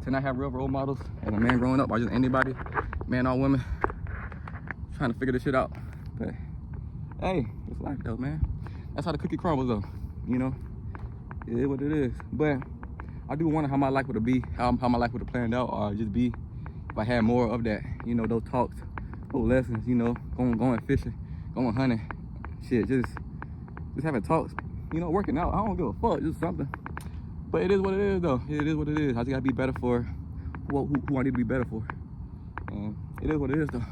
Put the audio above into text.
to not have real role models as a man growing up, or just anybody, man or woman, trying to figure this shit out. But hey, it's life though, man. That's how the cookie crumbles though, you know? It is what it is. But I do wonder how my life would be, how my life would have planned out, or just be if I had more of that, you know, those talks, those lessons, you know, going fishing, going hunting, shit, just having talks, you know, working out. I don't give a fuck, just something. But it is what it is though. It is what it is. I just gotta be better for who I need to be better for. And it is what it is though.